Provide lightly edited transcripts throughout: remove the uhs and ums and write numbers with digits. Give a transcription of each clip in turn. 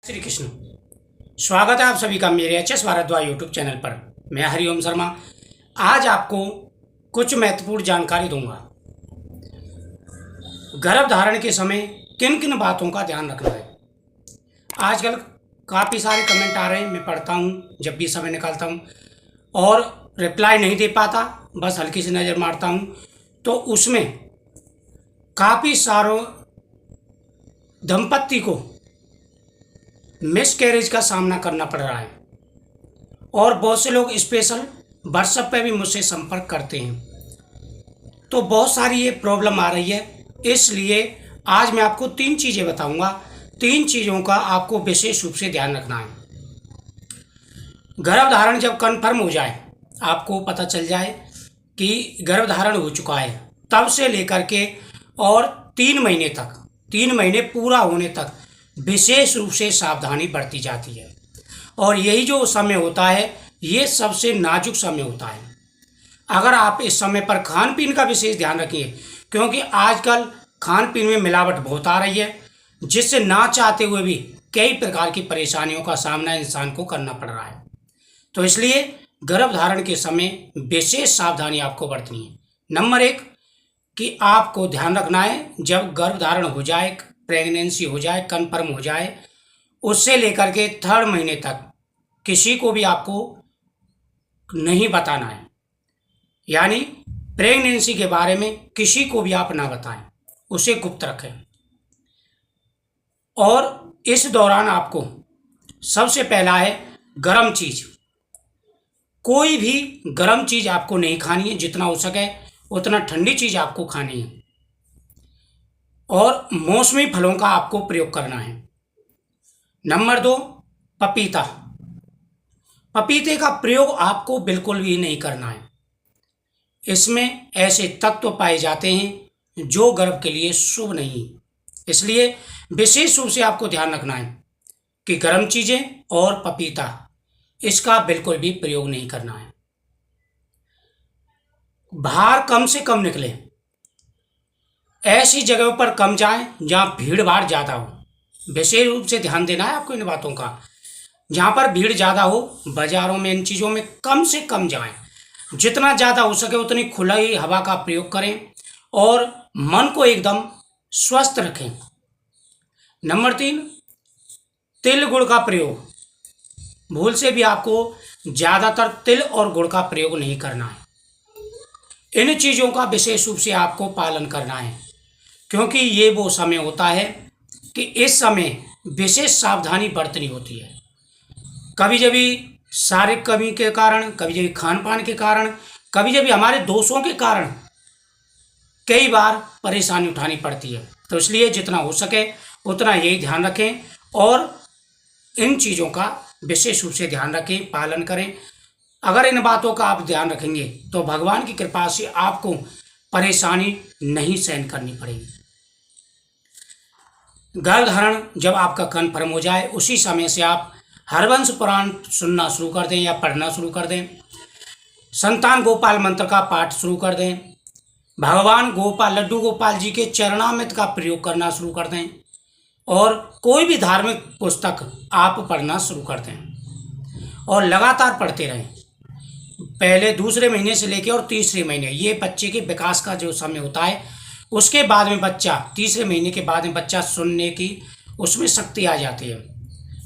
श्री कृष्ण। स्वागत है आप सभी का मेरे H S Bhardwaj YouTube channel पर। मैं हरिओम शर्मा आज आपको कुछ महत्वपूर्ण जानकारी दूंगा। गर्भ धारण के समय किन किन बातों का ध्यान रखना है। आजकल काफ़ी सारे कमेंट आ रहे हैं, मैं पढ़ता हूँ जब भी समय निकालता हूँ और रिप्लाई नहीं दे पाता, बस हल्की सी नज़र मारता हूँ तो उसमें काफ़ी सारों दंपत्ति को मिसकैरेज का सामना करना पड़ रहा है और बहुत से लोग स्पेशल व्हाट्सएप पे भी मुझसे संपर्क करते हैं। तो बहुत सारी ये प्रॉब्लम आ रही है, इसलिए आज मैं आपको 3 चीज़ें बताऊंगा। 3 चीज़ों का आपको विशेष रूप से ध्यान रखना है। गर्भधारण जब कन्फर्म हो जाए, आपको पता चल जाए कि गर्भधारण हो चुका है, तब से लेकर के और 3 महीने तक, 3 महीने पूरा होने तक विशेष रूप से सावधानी बरती जाती है। और यही जो समय होता है ये सबसे नाजुक समय होता है। अगर आप इस समय पर खान पीन का विशेष ध्यान रखिए, क्योंकि आजकल खान पीन में मिलावट बहुत आ रही है, जिससे ना चाहते हुए भी कई प्रकार की परेशानियों का सामना इंसान को करना पड़ रहा है। तो इसलिए गर्भधारण के समय विशेष सावधानी आपको बरतनी है। नंबर 1 कि आपको ध्यान रखना है, जब गर्भधारण हो जाए, प्रेगनेंसी हो जाए, कन्फर्म हो जाए, उससे लेकर के 3rd महीने तक किसी को भी आपको नहीं बताना है। यानी प्रेगनेंसी के बारे में किसी को भी आप ना बताएं, उसे गुप्त रखें। और इस दौरान आपको सबसे पहला है गर्म चीज़। कोई भी गर्म चीज़ आपको नहीं खानी है, जितना हो सके उतना ठंडी चीज़ आपको खानी है। और मौसमी फलों का आपको प्रयोग करना है। नंबर 2 पपीता। पपीते का प्रयोग आपको बिल्कुल भी नहीं करना है। इसमें ऐसे तत्व पाए जाते हैं जो गर्भ के लिए शुभ नहीं, इसलिए विशेष रूप से आपको ध्यान रखना है कि गर्म चीज़ें और पपीता इसका बिल्कुल भी प्रयोग नहीं करना है। बाहर कम से कम निकले, ऐसी जगहों पर कम जाएं जहां भीड़ भाड़ ज़्यादा हो। विशेष रूप से ध्यान देना है आपको इन बातों का। जहां पर भीड़ ज़्यादा हो, बाजारों में, इन चीज़ों में कम से कम जाएं। जितना ज़्यादा हो सके उतनी खुली हवा का प्रयोग करें और मन को एकदम स्वस्थ रखें। नंबर 3 तिल गुड़ का प्रयोग। भूल से भी आपको ज़्यादातर तिल और गुड़ का प्रयोग नहीं करना है। इन चीज़ों का विशेष रूप से आपको पालन करना है, क्योंकि ये वो समय होता है कि इस समय विशेष सावधानी बरतनी होती है। कभी जभी शारीरिक कमी के कारण, कभी जभी खान पान के कारण, कभी जभी हमारे दोषों के कारण कई बार परेशानी उठानी पड़ती है। तो इसलिए जितना हो सके उतना यही ध्यान रखें और इन चीज़ों का विशेष रूप से ध्यान रखें, पालन करें। अगर इन बातों का आप ध्यान रखेंगे तो भगवान की कृपा से आपको परेशानी नहीं सहन करनी पड़ेगी। गर्भधारण जब आपका कन्फर्म हो जाए, उसी समय से आप हरवंश पुराण सुनना शुरू कर दें या पढ़ना शुरू कर दें। संतान गोपाल मंत्र का पाठ शुरू कर दें। भगवान गोपाल, लड्डू गोपाल जी के चरणामृत का प्रयोग करना शुरू कर दें और कोई भी धार्मिक पुस्तक आप पढ़ना शुरू कर दें और लगातार पढ़ते रहें। पहले दूसरे महीने से लेकर और तीसरे महीने, ये बच्चे के विकास का जो समय होता है, उसके बाद में बच्चा, तीसरे महीने के बाद में बच्चा सुनने की उसमें शक्ति आ जाती है,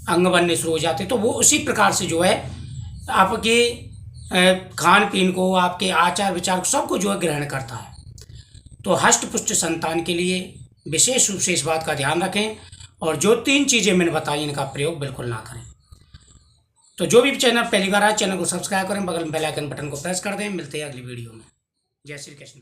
अंग बनने शुरू हो जाते हैं। तो वो उसी प्रकार से जो है आपके खान पीन को, आपके आचार विचार को, सबको जो है ग्रहण करता है। तो हष्ट पुष्ट संतान के लिए विशेष रूप से इस बात का ध्यान रखें और जो 3 चीज़ें मैंने बताई इनका प्रयोग बिल्कुल ना करें। तो जो भी चैनल पहली बार आए, चैनल को सब्सक्राइब करें, बगल में बेल आइकन बटन को प्रेस कर दें। मिलते हैं अगली वीडियो में। जय श्री कृष्ण।